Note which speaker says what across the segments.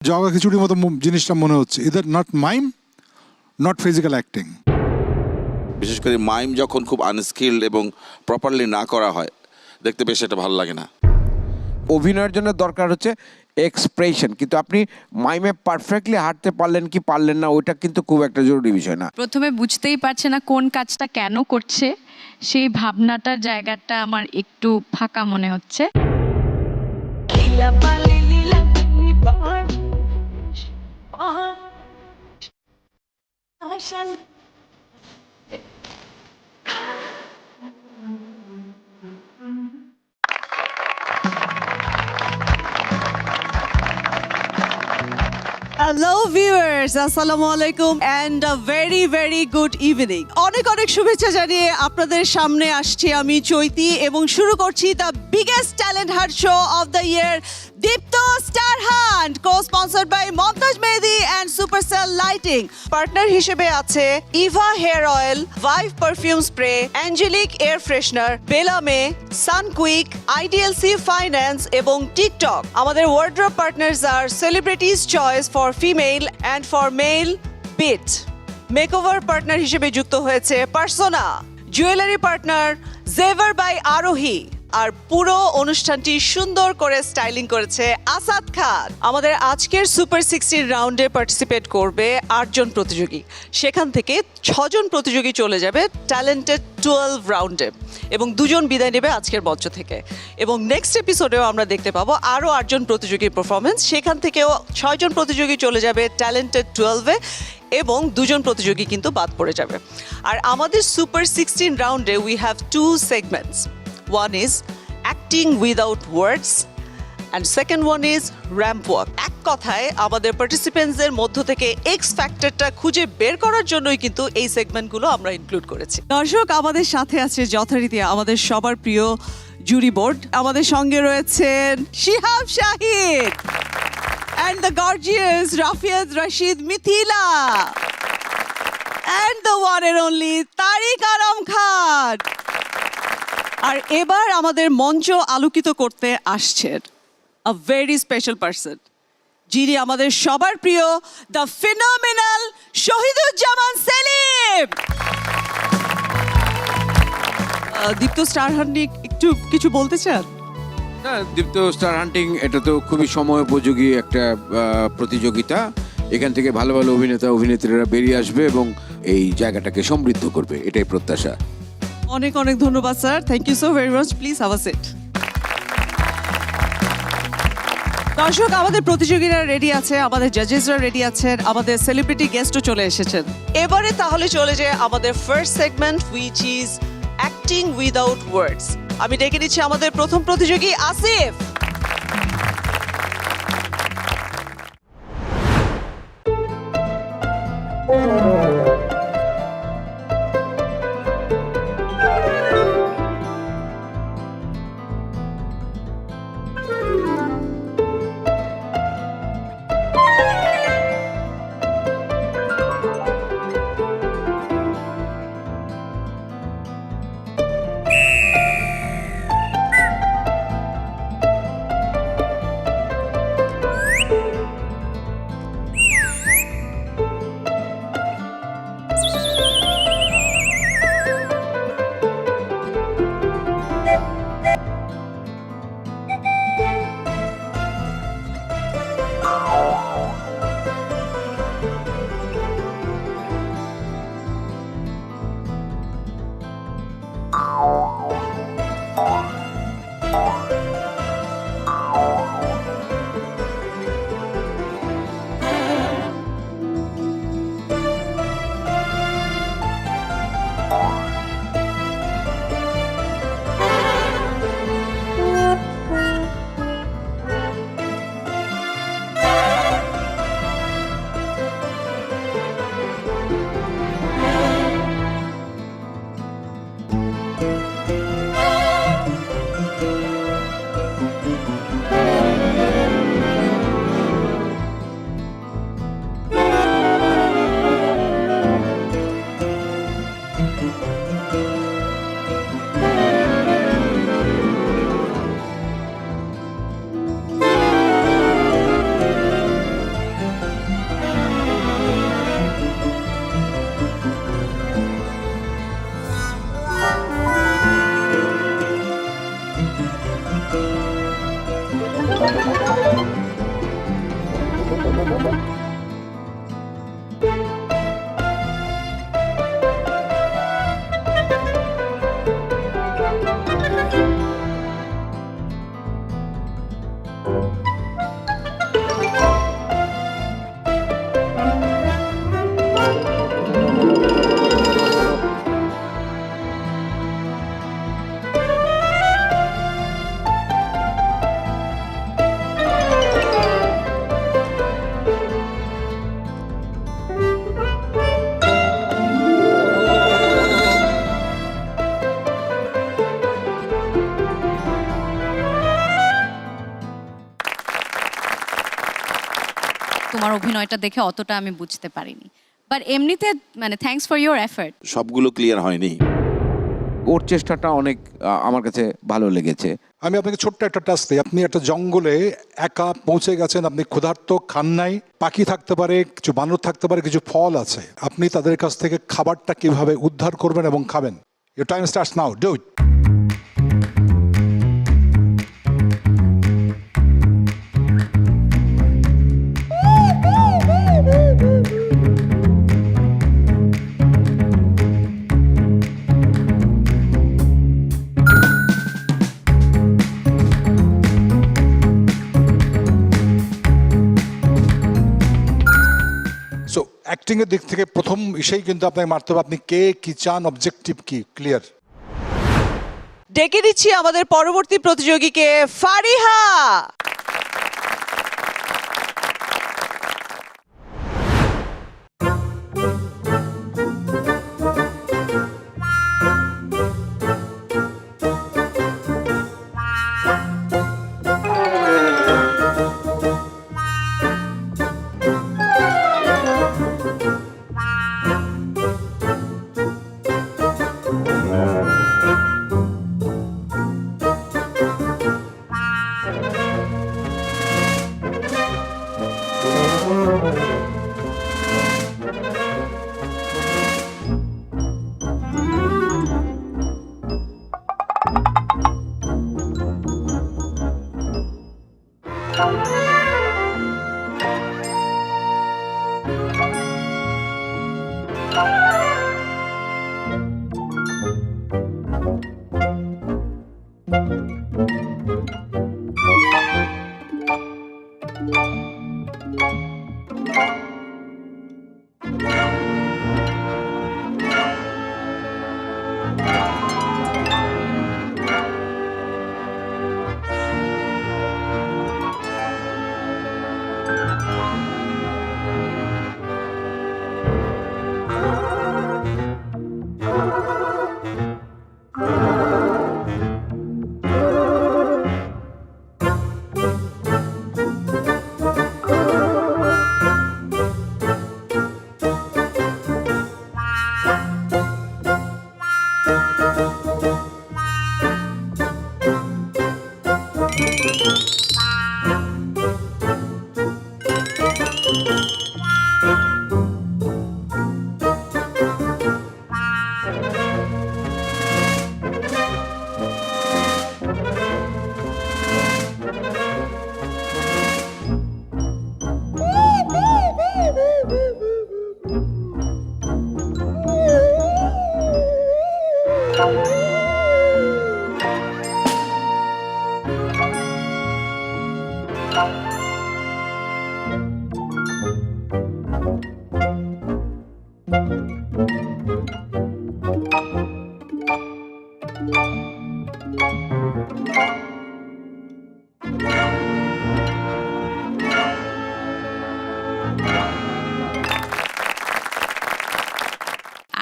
Speaker 1: জগা খিচুড়ির মতো জিনিসটা মনে হচ্ছে, either not mime not physical acting.
Speaker 2: বিশেষ করে মাইম যখন খুব আনস্কিল্ড এবং প্রপারলি না করা হয়, দেখতে বেশ এটা ভালো লাগে না।
Speaker 3: অভিনয়ের জন্য দরকার হচ্ছে এক্সপ্রেশন, কিন্তু আপনি মাইমে পারফেক্টলি হাঁটতে পারলেন কি পারলেন না ওইটা কিন্তু খুব একটা জরুরি বিষয় না।
Speaker 4: প্রথমে বুঝতেই পারছে না কোন কাজটা কেন করছে, সেই ভাবনাটার জায়গাটা আমার একটু ফাঁকা মনে হচ্ছে।
Speaker 5: হ্যালো ভিউয়ার্স, আসসালামু আলাইকুম and a very very good evening. অনেক অনেক শুভেচ্ছা জানিয়ে আপনাদের সামনে আসছি আমি চৈতি এবং শুরু করছি the biggest talent hunt show of the year, Deepto star hunt, co sponsored by Momtaz Mehedi and Supercell lighting. Partner হিসেবে আছে Eva hair oil, Vibe perfume spray, angelic air freshener, Bellame, Sunquick, IDLC finance এবং টিকটক। আমাদের wardrobe partners আর celebrities choice for female and for male bit. Makeover partner হিসেবে যুক্ত হয়েছে Persona, jewellery partner Zevar by Arohi, আর পুরো অনুষ্ঠানটি সুন্দর করে স্টাইলিং করেছে আসাদ খান। আমাদের আজকের সুপার 16 রাউন্ডে পার্টিসিপেট করবে 8 জন প্রতিযোগী, সেখান থেকে 6 জন প্রতিযোগী চলে যাবে ট্যালেন্টেড 12 রাউন্ডে এবং 2 জন বিদায় নেবে আজকের মঞ্চ থেকে। এবং নেক্সট এপিসোডেও আমরা দেখতে পাবো আরও 8 জন প্রতিযোগীর পারফরমেন্স, সেখান থেকেও 6 জন প্রতিযোগী চলে যাবে ট্যালেন্টেড 12-এ এবং 2 জন প্রতিযোগী কিন্তু বাদ পড়ে যাবে। আর আমাদের সুপার 16 রাউন্ডে we have 2 segments. One is acting without words and second one is ramp walk. এক কথায় আমাদের পার্টিসিপেন্টসদের মধ্য থেকে এক্স ফ্যাক্টরটা খুঁজে বের করার জন্যই কিন্তু এই সেগমেন্টগুলো আমরা ইনক্লুড করেছি। দর্শক, আমাদের সাথে আছে যথারীতি আমাদের সবার প্রিয় জুরি বোর্ড। আমাদের সঙ্গে রয়েছেন Shihab Shahid and the gorgeous Rafiath Rashid Mithila and the one and only তারিক আরম খান। আর এবার আমাদের মঞ্চ আলোকিত করতে আসছেন আ ভেরি স্পেশাল পারসন, যিনি আমাদের সবার প্রিয় the phenomenal Shahiduzzaman Selim. Deepto star hunting একটু কিছু বলতে চান?
Speaker 3: না, দীপ্ত স্টার হান্টিং এটা তো খুবই সময় উপযোগী একটা প্রতিযোগিতা। এখান থেকে ভালো ভালো অভিনেতা অভিনেত্রীরা বেরিয়ে আসবে এবং এই জায়গাটাকে সমৃদ্ধ করবে, এটাই প্রত্যাশা।
Speaker 5: অনেক অনেক ধন্যবাদ sir, thank you so very much. Please have a seat. দর্শক, আমাদের প্রতিযোগীরা রেডি আছে, আমাদের জাজেসরা রেডি আছেন, আমাদের সেলিব্রিটি গেস্টও চলে এসেছেন। এবারে তাহলে চলে যায় আমাদের first segment, which is acting without words. আমি ডেকে নিচ্ছি আমাদের প্রথম প্রতিযোগী আসিফ।
Speaker 4: তোমার অভিনয়টা দেখে অতটা আমি বুঝতে পারিনি, বাট এমনিতে মানে থ্যাঙ্কস ফর ইওর এফর্ট।
Speaker 2: সবগুলো ক্লিয়ার হয়নি।
Speaker 3: ওর চেষ্টাটা অনেক আমার কাছে ভালো লেগেছে।
Speaker 1: আমি আপনাকে ছোট্ট একটা টাস্ক দিই। আপনি একটা জঙ্গলে একা পৌঁছে গেছেন, আপনি ক্ষুধার্ত, খান নাই, পাখি থাকতে পারে, কিছু বানর থাকতে পারে, কিছু ফল আছে। আপনি তাদের কাছ থেকে খাবারটা কিভাবে উদ্ধার করবেন এবং খাবেন? Your time starts now, do it. So acting এর দিক থেকে প্রথম ইসেই কিন্তু আপনাকে মারতে হবে, আপনি কে, কি চান, অবজেক্টিভ কি, ক্লিয়ার।
Speaker 5: ডেকে দিচ্ছি আমাদের পরবর্তী প্রতিযোগীকে, Fariha.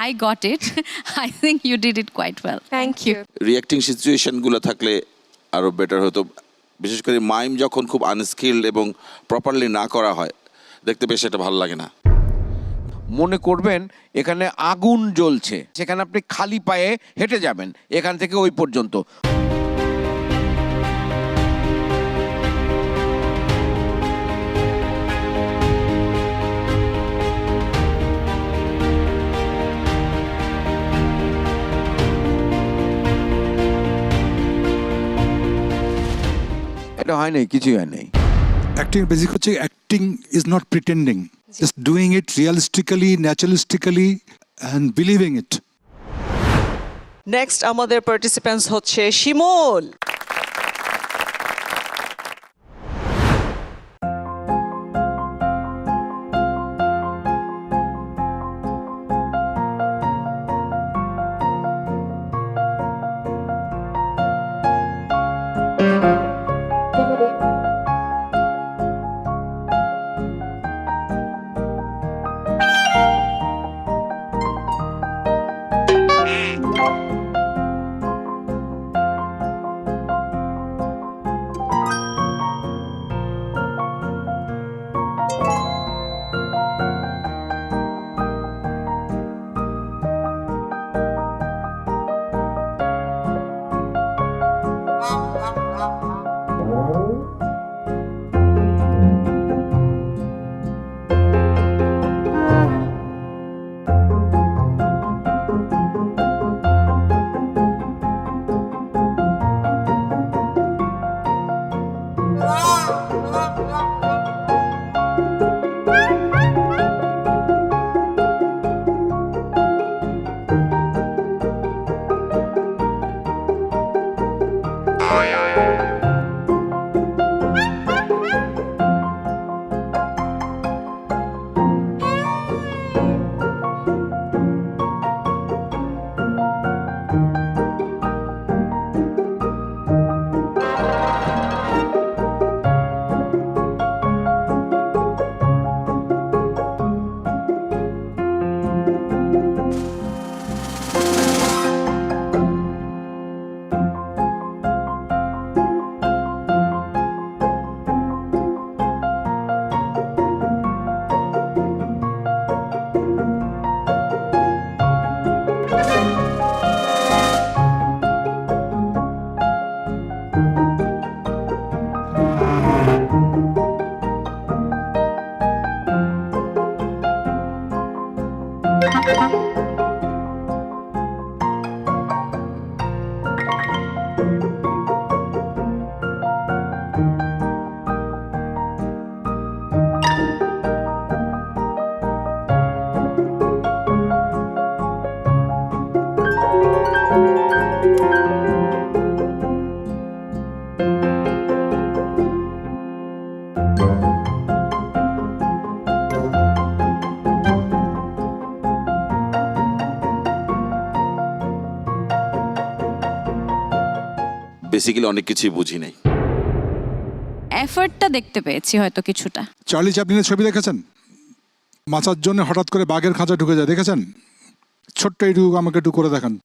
Speaker 4: I got it. I think you did it quite well.
Speaker 6: Thank you.
Speaker 2: Reacting সিচুয়েশনগুলো থাকলে আরও বেটার হতো, বিশেষ করে মাইম যখন খুব আনস্কিলড এবং প্রপারলি না করা হয় দেখতে বেশ এটা ভালো লাগে না।
Speaker 3: মনে করবেন এখানে আগুন জ্বলছে, সেখানে আপনি খালি পায়ে হেঁটে যাবেন এখান থেকে ওই পর্যন্ত। এটা হয় নাই, কিছুই হয় নাই।
Speaker 1: অ্যাক্টিং বেসিক হচ্ছে acting is not pretending. Just doing it realistically, naturalistically, and believing it.
Speaker 5: Next আমাদের পার্টিসিপেন্টস হচ্ছে শিমুল।
Speaker 2: বেসিক্যালি অনেক কিছুই বুঝি নাই।
Speaker 4: এফর্টটা দেখতে পেয়েছি হয়তো কিছুটা।
Speaker 1: চার্লি চ্যাপলিনের ছবি দেখেছেন? বাঁচার জন্য হঠাৎ করে বাঘের খাঁচা ঢুকে যায়, দেখেছেন? ছোট্ট এইটুকু আমাকে একটু করে দেখান।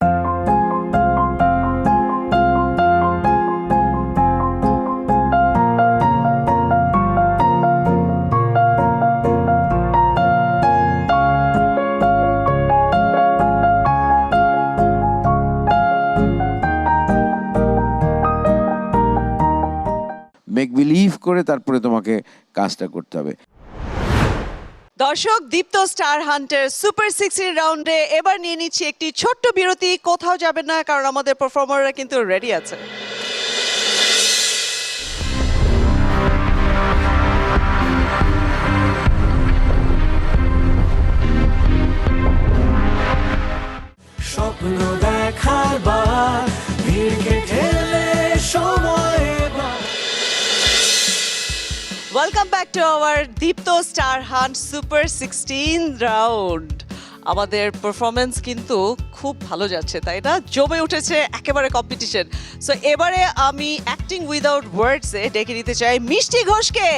Speaker 3: মেক বিলিভ করে তারপরে তোমাকে কাজটা করতে হবে।
Speaker 5: দর্শক, দীপ্ত স্টার হান্টার সুপার 16 রাউন্ডে এবার নিয়ে নিচ্ছি একটি ছোট্ট বিরতি। কোথাও যাবেন না, কারণ আমাদের পারফর্মাররা কিন্তু রেডি আছে।
Speaker 6: স্বপ্ন দেখার বার ভিড়কে ঠেলে সময় এবার।
Speaker 5: Welcome back to our Deepto star hunt super 16 round. আমাদের পারফরমেন্স কিন্তু খুব ভালো যাচ্ছে, তাই না? জমে উঠেছে একেবারে কম্পিটিশন। সো এবারে আমি অ্যাক্টিং উইদাউট ওয়ার্ডসে ডেকে নিতে চাই মিষ্টি ঘোষকে।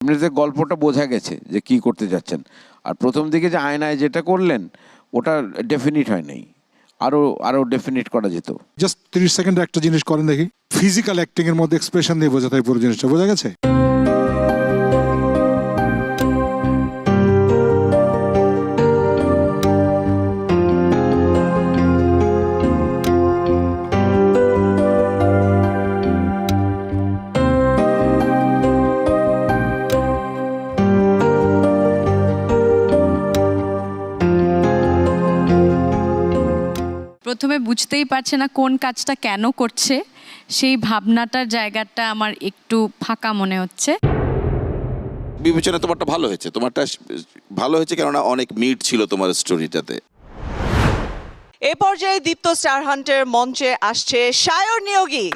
Speaker 3: এমনিতে গল্পটা বোঝা গেছে যে কি করতে যাচ্ছেন। আর প্রথম দিকে যে আয়নায় যেটা করলেন ওটা ডেফিনিট হয় নাই, আরো ডেফিনিট করা যেত।
Speaker 1: জাস্ট 30 সেকেন্ডে একটা জিনিস করেন দেখি, ফিজিক্যাল অ্যাক্টিং এর মধ্যে এক্সপ্রেশন দিয়ে বোঝাতে হয় পুরো জিনিসটা, বোঝা গেছে?
Speaker 4: প্রথমে বুঝতেই পারছে না কোন কাজটা কেন করছে, সেই ভাবনাটার জায়গাটা আমার একটু ফাঁকা মনে হচ্ছে।
Speaker 2: বিবেচনা তোমারটা ভালো হয়েছে, ভালো হয়েছে কেননা অনেক মিট ছিল তোমার স্টোরিটাতে।
Speaker 5: এ পর্যায়ে দীপ্ত স্টার হান্টের মঞ্চে আসছে সায়র নিয়োগী।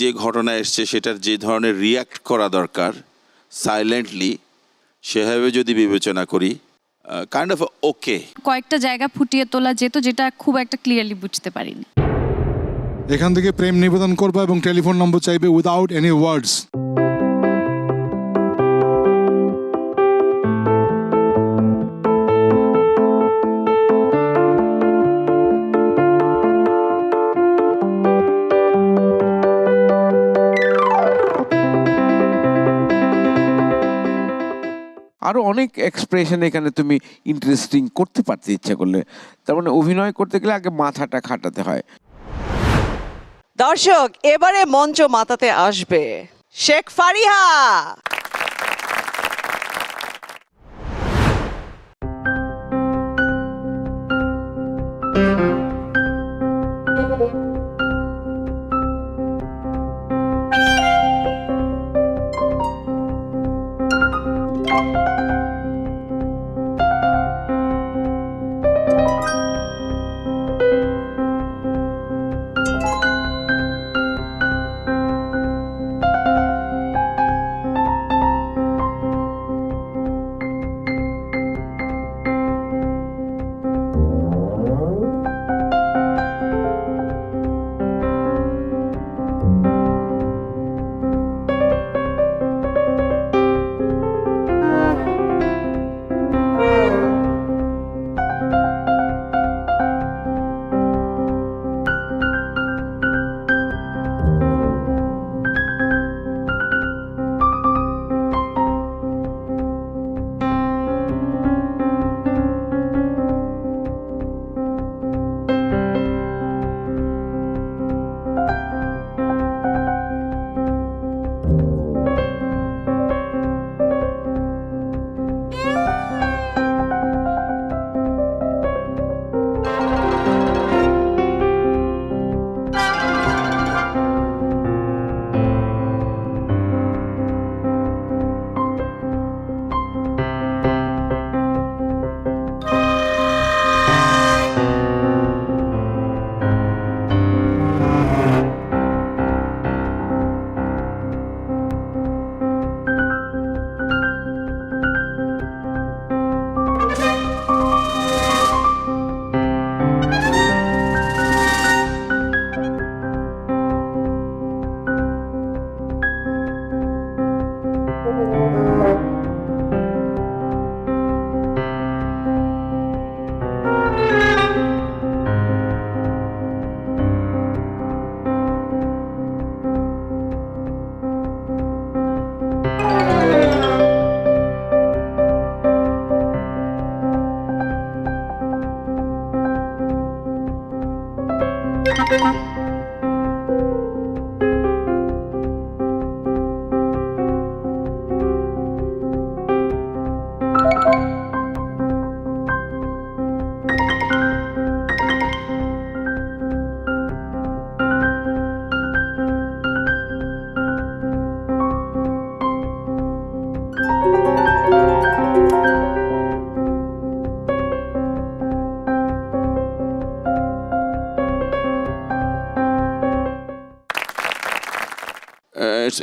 Speaker 2: যে ঘটনা এসছে সেটার যে ধরনের রিয়াক্ট করা দরকার সাইলেন্টলি, সেভাবে যদি বিবেচনা করি কাইন্ড অফ ওকে।
Speaker 4: কয়েকটা জায়গা ফুটিয়ে তোলা যেত যেটা খুব একটা ক্লিয়ারলি বুঝতে পারিনি।
Speaker 1: এখান থেকে প্রেম নিবেদন করবা এবং টেলিফোন নম্বর চাইবে উইদাউট এনি ওয়ার্ডস।
Speaker 3: আরো অনেক এক্সপ্রেশন এখানে তুমি ইন্টারেস্টিং করতে পারতে ইচ্ছা করলে। তার মানে অভিনয় করতে গেলে আগে মাথাটা খাটাতে হয়।
Speaker 5: দর্শক, এবারে মঞ্চ মাতাতে আসবে শেখ ফারিহা।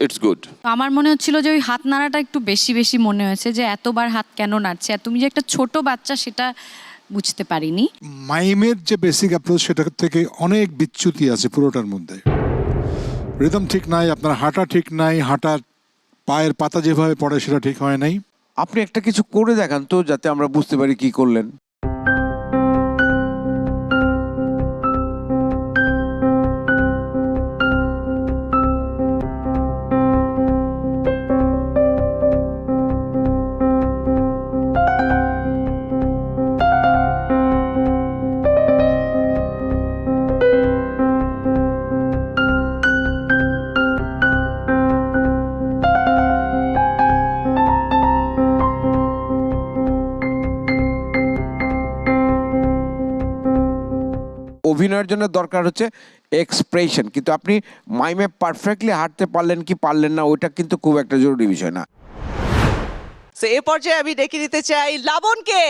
Speaker 2: It's good.
Speaker 4: আমার মনে হচ্ছিল যে ওই হাত নাড়াটা একটু বেশি বেশি মনে হয়েছে, যে এতবার হাত কেন নাড়ছে, আর তুমি যে একটা ছোট বাচ্চা সেটা বুঝতে পারিনি।
Speaker 1: মাইমের যে বেসিক অ্যাপ্রোচ সেটা থেকে অনেক বিচ্যুতি আছে পুরোটার মধ্যে। রিদম ঠিক নাই, আপনার হাঁটা ঠিক নাই, হাঁটার পায়ের পাতা যেভাবে পড়ে সেটা ঠিক হয় নাই।
Speaker 3: আপনি একটা কিছু করে দেখান তো, যাতে আমরা বুঝতে পারি কি করলেন। অভিনয়ের জন্য দরকার হচ্ছে এক্সপ্রেশন, কিন্তু আপনি মাইমে পারফেক্টলি হাঁটতে পারলেন কি পারলেন না ওইটা কিন্তু খুব একটা জরুরি বিষয় না।
Speaker 5: সো এ পর্যায়ে আমি ডেকে নিতে চাই লাবণকে।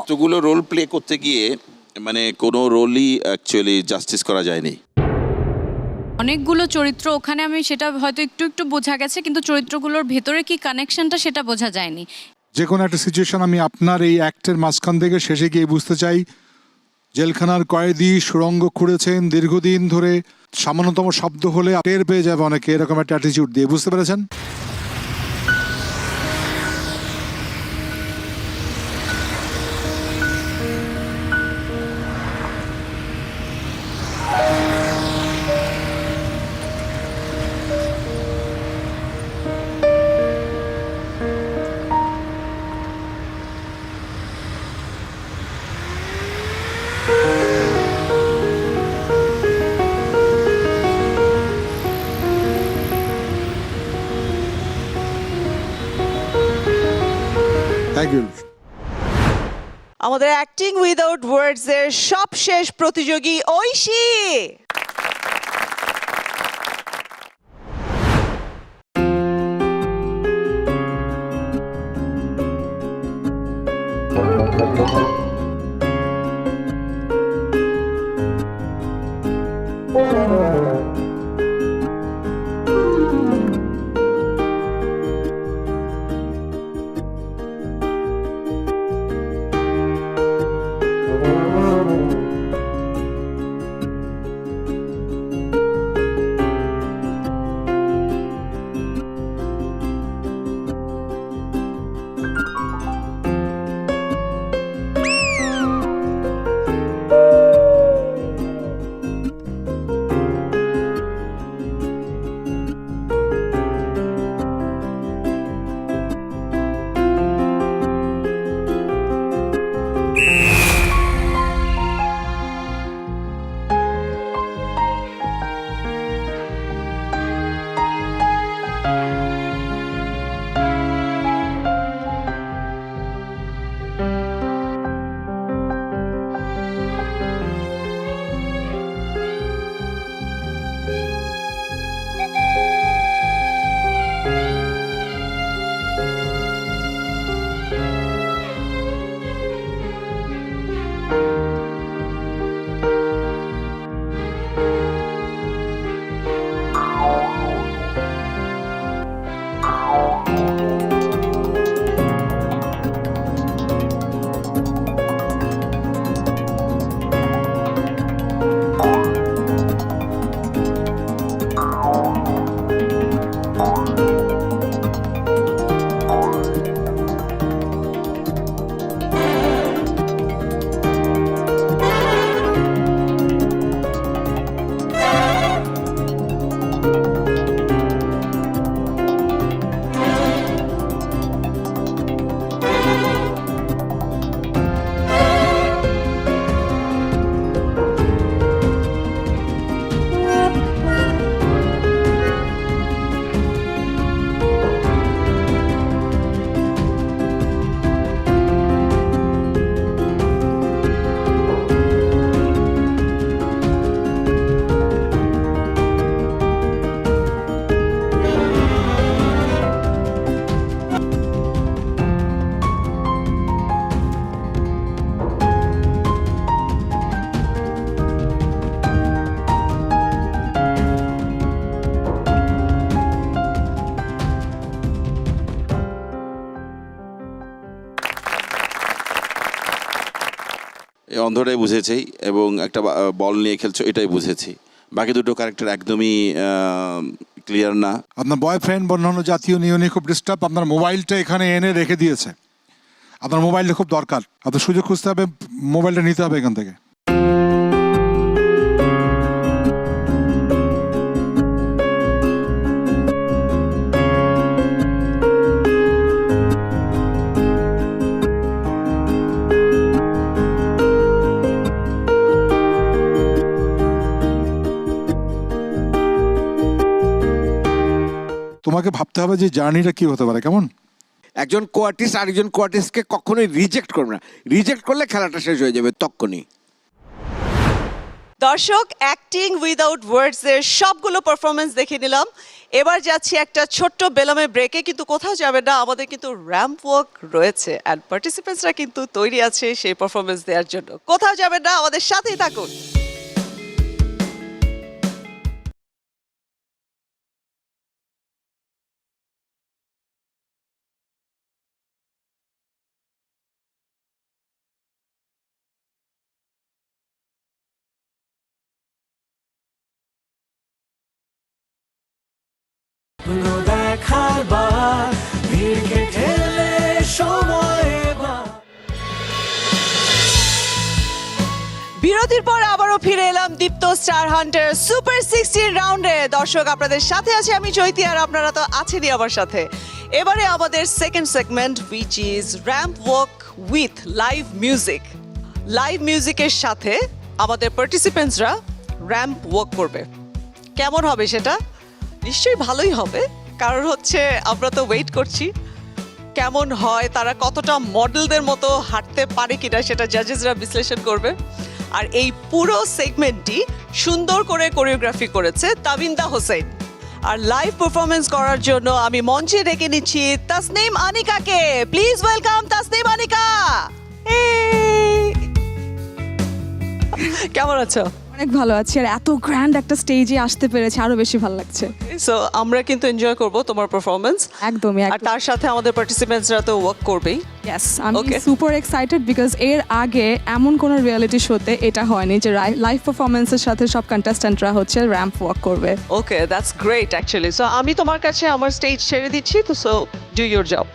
Speaker 2: এতগুলো রোল প্লে করতে গিয়ে মানে কোনো রোলই অ্যাকচুয়ালি জাস্টিস করা যায়নি।
Speaker 4: অনেকগুলো চরিত্র ওখানে, আমি সেটা হয়তো একটু একটু বোঝা গেছে, কিন্তু চরিত্রগুলোর ভেতরে কি কানেকশনটা সেটা বোঝা যায়নি।
Speaker 1: যে কোনো একটা সিচুয়েশন আমি আপনার এই অ্যাক্টের মাঝখান থেকে শেষে গিয়ে বুঝতে চাই, জেলখানার কয়েদি সুড়ঙ্গ খুঁড়েছেন দীর্ঘদিন ধরে, সামান্যতম শব্দ হলে টের পেয়ে যাবে অনেকে, এরকম একটা অ্যাটিটিউড দিয়ে, বুঝতে পেরেছেন?
Speaker 7: শিডিউল।
Speaker 5: আমাদের অ্যাক্টিং উইদাউট ওয়ার্ডস এর সবশেষ প্রতিযোগী ঐশী।
Speaker 2: এই অন্ধটাই বুঝেছি এবং একটা বল নিয়ে খেলছো এটাই বুঝেছি, বাকি দুটো ক্যারেক্টার একদমই ক্লিয়ার না।
Speaker 1: আপনার বয়ফ্রেন্ড বা অন্যান্য জাতীয় নিয়মে খুব ডিস্টার্ব, আপনার মোবাইলটা এখানে এনে রেখে দিয়েছে, আপনার মোবাইলটা খুব দরকার, আপনার সুযোগ খুঁজতে হবে, মোবাইলটা নিতে হবে এখান থেকে। তোমাকে ভাবতে হবে যে জার্নিটা কি হতে পারে, কেমন?
Speaker 3: একজন কোয়ার্টিস্ট আরেকজন কোয়ার্টিস্টকে কখনোই রিজেক্ট করবে না, রিজেক্ট করলে খেলাটা শেষ হয়ে যাবে তক্ষুনি।
Speaker 5: দর্শক, অ্যাক্টিং উইদাউট ওয়ার্ডস এর সবগুলো পারফরমেন্স দেখে নিলাম। এবার যাচ্ছি একটা ছোট্ট বেলমে ব্রেকে, কিন্তু কোথাও যাবে না, আমাদের কিন্তু র্যাম্প ওয়াক রয়েছে অ্যান্ড পার্টিসিপেন্টসরা কিন্তু তৈরি আছে সেই পারফরমেন্স দেওয়ার জন্য। কোথাও যাবে না, আমাদের সাথেই থাকুন।
Speaker 6: স্বপ্ন দেখার বার, ভিড়কে ঠেলে সময় এবার।
Speaker 5: বিরতির পর আবারও ফিরে এলাম দীপ্ত স্টার হান্টার সুপার 16 রাউন্ডে। দর্শক, আপনাদের সাথে আছে আমি চৈতি, আর আপনারা তো আছেনই আমার সাথে। এবারে আমাদের second segment, which is ramp walk with live music. Live মিউজিকের সাথে আমাদের পার্টিসিপেন্টসরা র্যাম্প ওয়াক করবে। কেমন হবে সেটা? নিশ্চয়ই ভালোই হবে, কারণ হচ্ছে আমরা তো ওয়েট করছি কেমন হয়, তারা কতটা মডেলদের মতো হাঁটতে পারে কিনা সেটা জাজেসরা বিশ্লেষণ করবে। আর এই পুরো সেগমেন্টটি সুন্দর করে কোরিওগ্রাফি করেছে তাবিন্দা হোসেন। আর লাইভ পারফরমেন্স করার জন্য আমি মঞ্চে ডেকে নিচ্ছি তাসনিম আনিকাকে। Please welcome Tasnim Anika. Hey! কেমন আছো?
Speaker 7: অনেক ভালো আছি, আর এত গ্র্যান্ড একটা স্টেজে আসতে পেরেছি, আরো বেশি ভালো লাগছে।
Speaker 5: সো আমরা কিন্তু এনজয় করব তোমার পারফরমেন্স,
Speaker 7: একদমই
Speaker 5: আর তার সাথে আমাদের পার্টিসিপেন্টসরা তো ওয়ার্ক করবেই।
Speaker 7: ইয়েস, আমি
Speaker 5: Okay.
Speaker 7: সুপার এক্সাইটেড বিকজ এর আগে এমন কোনো রিয়েলিটি শোতে এটা হয়নি যে লাইভ পারফরমেন্সের সাথে সব কন্টেস্ট্যান্টরা হচ্ছে র্যাম্প ওয়াক করবে।
Speaker 5: ওকে, দ্যাটস গ্রেট অ্যাকচুয়ালি। সো আমি তোমার কাছে আমার স্টেজ ছেড়ে দিচ্ছি, তো সো ডু ইউর জব।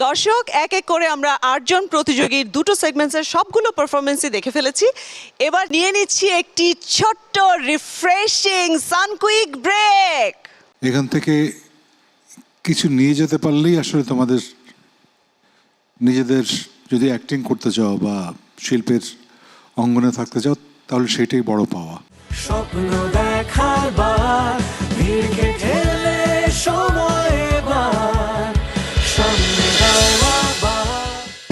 Speaker 5: দর্শক, এক এক করে আমরা 8 জন প্রতিযোগীর দুটো সেগমেন্টসের সবগুলো পারফরমেন্সই দেখে ফেলেছি। এবার নিয়ে নিচ্ছি একটি ছোট্ট রিফ্রেশিং সানকুইক ব্রেক।
Speaker 1: এখান থেকে কিছু নিয়ে যেতে পারলেই আসলে তোমাদের নিজেদের যদি অ্যাক্টিং করতে চাও বা শিল্পের অঙ্গনে থাকতে চাও তাহলে সেটাই বড় পাওয়া।
Speaker 6: স্বপ্ন দেখার বার, ভিড়কে ঠেলে সময় এবার, সামনে যাওয়া বার।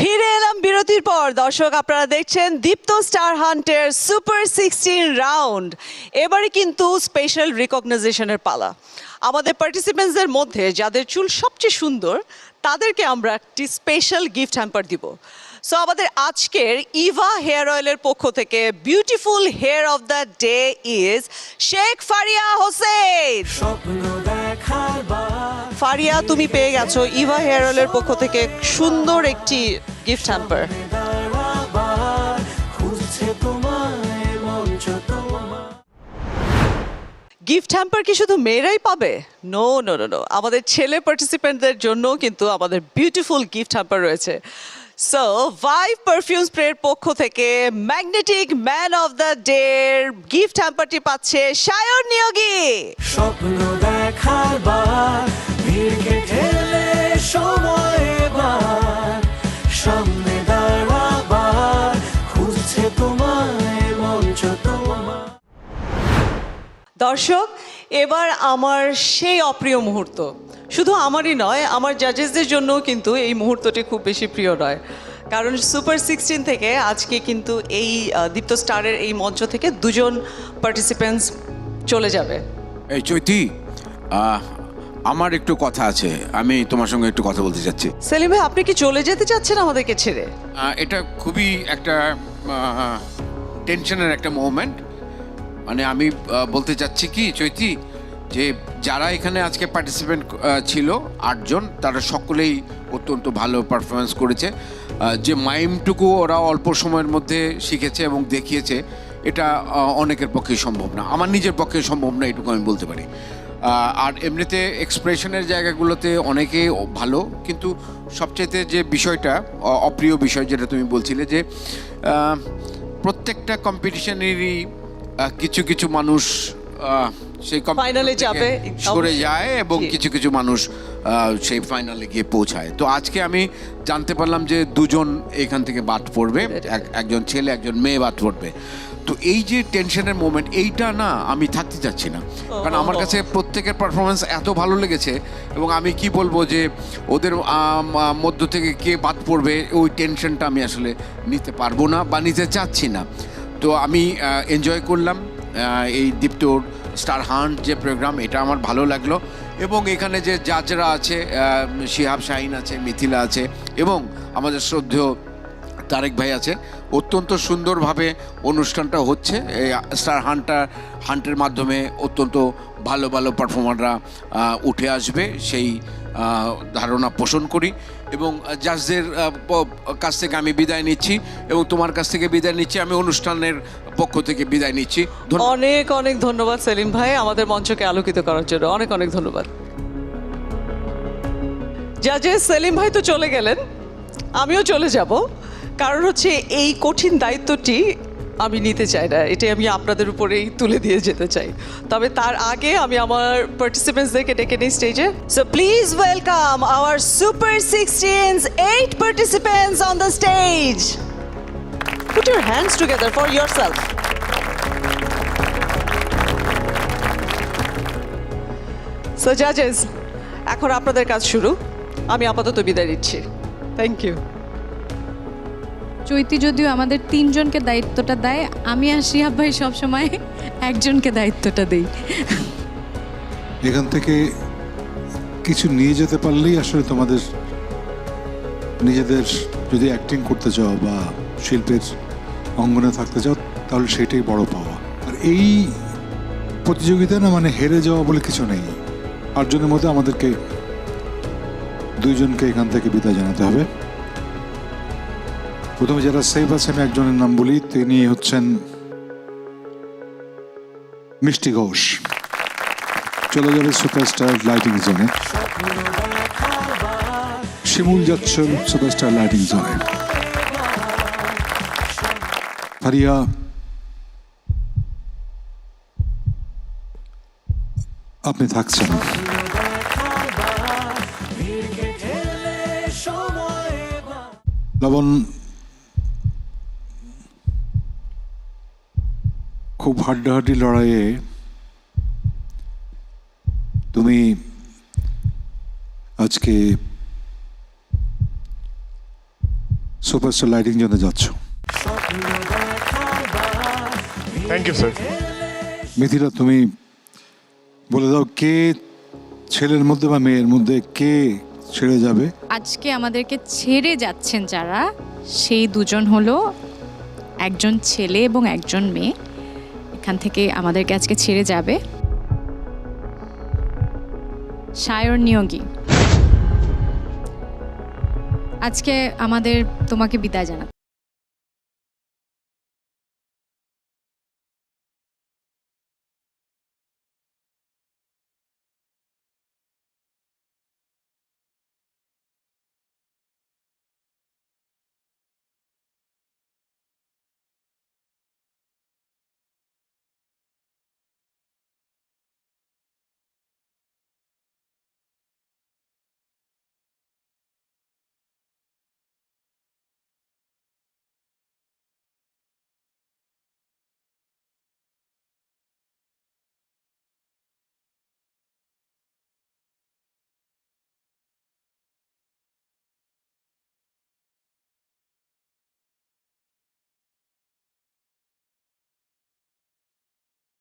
Speaker 5: ফিরে এলাম বিরতির পর। দর্শক, আপনারা দেখছেন দীপ্ত স্টার হান্টের সুপার 16 রাউন্ড। এবারে কিন্তু স্পেশাল রিকগনাইজেশনের পালা। আমাদের পার্টিসিপেন্টসদের মধ্যে যাদের চুল সবচেয়ে সুন্দর তাদেরকে আমরা একটি স্পেশাল গিফট হ্যাম্পার দিব। সো আমাদের আজকের ইভা হেয়ার অয়েলের পক্ষ থেকে beautiful hair of the day is Sheikh Faria Hossain.
Speaker 6: স্বপ্ন দেখার বার,
Speaker 5: ফারিয়া, তুমি পেয়ে গেছো ইভা হেয়ার অয়েলের পক্ষ থেকে সুন্দর একটি গিফট হ্যাম্পার।
Speaker 6: দাঁড়াবার, খুঁজছে তোমায় মঞ্চ তোমার।
Speaker 5: গিফট হ্যাম্পার কি শুধু মেয়েরাই পাবে? নো নো নো নো, আমাদের ছেলে পার্টিসিপেন্টদের জন্য কিন্তু আমাদের বিউটিফুল গিফট হ্যাম্পার রয়েছে। সো ভাইভ পারফিউম স্প্রের পক্ষ থেকে magnetic man of the day gift হ্যাম্পারটি পাচ্ছে সায়ন নিয়োগী।
Speaker 6: স্বপ্ন দেখার বার, ভিড়কে ঠেলে সময় এবার, সামনে দাঁড়াবার, খুঁজছে তোমায় মঞ্চ তোমার।
Speaker 5: দর্শক, এবার আমার সেই অপ্রিয় মুহূর্ত, শুধু আমারই নয়, আমার জাজেসদের জন্য কিন্তু এই মুহূর্তটি খুব বেশি প্রিয় নয়। কারণ সুপার 16 থেকে আজকে কিন্তু এই দীপ্ত স্টারের এই মঞ্চ থেকে দুজন পার্টিসিপেন্টস চলে যাবে।
Speaker 3: এই চৈতি, আমার একটু কথা আছে, আমি তোমার সঙ্গে একটু কথা বলতে চাচ্ছি।
Speaker 5: সেলিম ভাই, আপনি কি চলে যেতে চাচ্ছেন আমাদেরকে ছেড়ে?
Speaker 3: এটা খুবই একটা টেনশনের একটা মোমেন্ট। মানে আমি বলতে চাচ্ছি কি চৈতি, যে যারা এখানে আজকে পার্টিসিপেন্ট ছিল 8 জন, তারা সকলেই অত্যন্ত ভালো পারফরমেন্স করেছে। যে মাইমটুকু ওরা অল্প সময়ের মধ্যে শিখেছে এবং দেখিয়েছে, এটা অনেকের পক্ষে সম্ভব না, আমার নিজের পক্ষে সম্ভব না, এটুকু আমি বলতে পারি। আর এমনিতে এক্সপ্রেশনের জায়গাগুলোতে অনেকে ভালো, কিন্তু সবচাইতে যে বিষয়টা অপ্রিয় বিষয় যেটা তুমি বলছিলে, যে প্রত্যেকটা কম্পিটিশনেরই কিছু কিছু মানুষ সেই
Speaker 5: ফাইনালে যাবে,
Speaker 3: সরে যায় এবং
Speaker 5: জি।
Speaker 3: কিছু কিছু মানুষ সেই ফাইনালে গিয়ে পৌঁছায়। তো আজকে আমি জানতে পারলাম যে দুজন এখান থেকে বাদ পড়বে, একজন ছেলে একজন মেয়ে বাদ পড়বে। তো এই যে টেনশনের মোমেন্ট, এইটা না আমি থাকতে চাচ্ছি না, কারণ আমার কাছে প্রত্যেকের পারফরমেন্স এত ভালো লেগেছে, এবং আমি কি বলবো যে ওদের মধ্য থেকে কে বাদ পড়বে ওই টেনশনটা আমি আসলে নিতে পারবো না বা নিতে চাচ্ছি না। তো আমি এনজয় করলাম এই দীপ্তর স্টার হান্ট যে প্রোগ্রাম, এটা আমার ভালো লাগলো। এবং এখানে যে জাজরা আছে, শিহাব শাহিন আছে, মিথিলা আছে এবং আমাদের শ্রদ্ধেয় তারেক ভাই আছে, অত্যন্ত সুন্দরভাবে অনুষ্ঠানটা হচ্ছে। এই স্টার হান্টের মাধ্যমে অত্যন্ত ভালো ভালো পারফর্মাররা উঠে আসবে, সেই ধারণা পোষণ করি। এবং জাজদের কাছ থেকে আমি বিদায় নিচ্ছি এবং তোমার কাছ থেকে বিদায় নিচ্ছি, আমি অনুষ্ঠানের পক্ষ থেকে বিদায় নিচ্ছি।
Speaker 5: অনেক অনেক ধন্যবাদ সেলিম ভাই আমাদের মঞ্চকে আলোকিত করার জন্য, অনেক অনেক ধন্যবাদ। জাজেস, সেলিম ভাই তো চলে গেলেন, আমিও চলে যাব, কারণ হচ্ছে এই কঠিন দায়িত্বটি আমি নিতে চাই না, এটাই আমি আপনাদের উপরেই তুলে দিয়ে যেতে চাই। তবে তার আগে আমি আমার পার্টিসিপেন্টসদেরকে ডেকে নিই স্টেজে। So please welcome hour super 16's 8 participants on the stage. Put your hands together for yourself. So জাজেস, এখন আপনাদের কাজ শুরু, আমি আপাতত বিদায় নিচ্ছি। Thank you.
Speaker 4: চৈতি যদিও আমাদের 3 জনকে দায়িত্বটা দেয়, আমি আর শিহাব ভাই সবসময় একজনকে দায়িত্বটা দেই।
Speaker 1: এখান থেকে কিছু নিয়ে যেতে পারলেই আসলে তোমাদের নিজেদের যদি অ্যাক্টিং করতে চাও বা শিল্পের অঙ্গনে থাকতে চাও তাহলে সেটাই বড় পাওয়া। আর এই প্রতিযোগিতা না মানে হেরে যাওয়া বলে কিছু নেই। 8 জনের মধ্যে আমাদেরকে 2 জনকে এখান থেকে বিদায় জানাতে হবে। প্রথমে যারা সেফ আছে আমি একজনের নাম বলি, তিনি হচ্ছেন মিষ্টি ঘোষ, চলে যাবে সুপারস্টার লাইটিং জোনে। শিমুল যাচ্ছেন সুপারস্টার লাইটিং জোনে। ফারিয়া, আপনি থাকছেন। লবণ, খুব হাড্ডাহাড্ডি লড়াইয়ে তুমি আজকে সুপারস্টার লাইটিং জোনে যাচ্ছ।
Speaker 8: Thank you sir.
Speaker 1: মিথিলা, তুমি বলে দাও কে ছেলের মধ্যে বা মেয়ের মধ্যে কে ছেড়ে যাবে?
Speaker 4: আজকে আমাদেরকে ছেড়ে যাচ্ছেন যারা, সেই দুজন হলো একজন ছেলে এবং একজন মেয়ে। এখান থেকে আমাদেরকে আজকে ছেড়ে যাবে সায়র নিয়োগী। আজকে আমাদের তোমাকে বিদায় জানাতে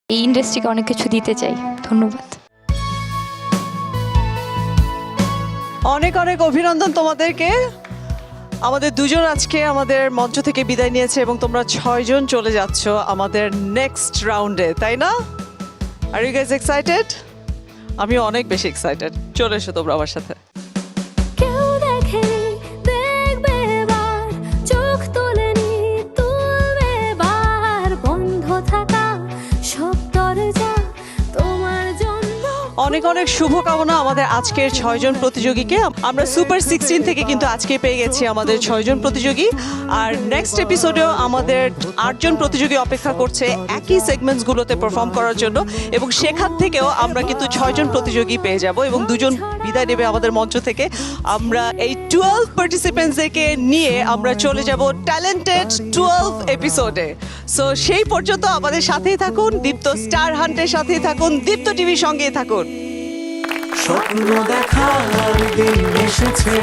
Speaker 9: এই ইন্ডাস্ট্রিকে অনেক কিছু দিতে চাই। ধন্যবাদ।
Speaker 5: অনেক অনেক অভিনন্দন তোমাদেরকে। আমাদের দুজন আজকে আমাদের মঞ্চ থেকে বিদায় নিয়েছে এবং তোমরা 6 জন চলে যাচ্ছ আমাদের নেক্সট রাউন্ডে, তাই না? Are you guys excited? আমি অনেক বেশি এক্সাইটেড। চলে এসো তোমরা আমার সাথে।
Speaker 9: কেউ দেখেনি, দেখবে এবার, চোখ তোলেনি, তুলবে এবার, বন্ধ থাকা সব দরজা তোমার জন্য।
Speaker 5: অনেক অনেক শুভকামনা আমাদের আজকের 6 জন প্রতিযোগীকে। আমরা সুপার 16 থেকে কিন্তু আজকে পেয়ে গেছি আমাদের 6 জন প্রতিযোগী। আর নেক্সট এপিসোডেও আমাদের 8 জন প্রতিযোগী অপেক্ষা করছে একই সেগমেন্টসগুলোতে পারফর্ম করার জন্য, এবং সেখান থেকেও আমরা কিন্তু 6 জন প্রতিযোগী পেয়ে যাব এবং 2 জন বিদায় নেবে আমাদের মঞ্চ থেকে। আমরা এই 12 পার্টিসিপেন্টসদেরকে নিয়ে আমরা চলে যাব ট্যালেন্টেড 12 এপিসোডে। সো সেই পর্যন্ত আমাদের সাথেই থাকুন, দীপ্ত স্টার হান্টের সাথেই থাকুন, দীপ্ত টিভির সঙ্গেই থাকুন।
Speaker 6: স্বপ্ন দেখার দিন এসেছে।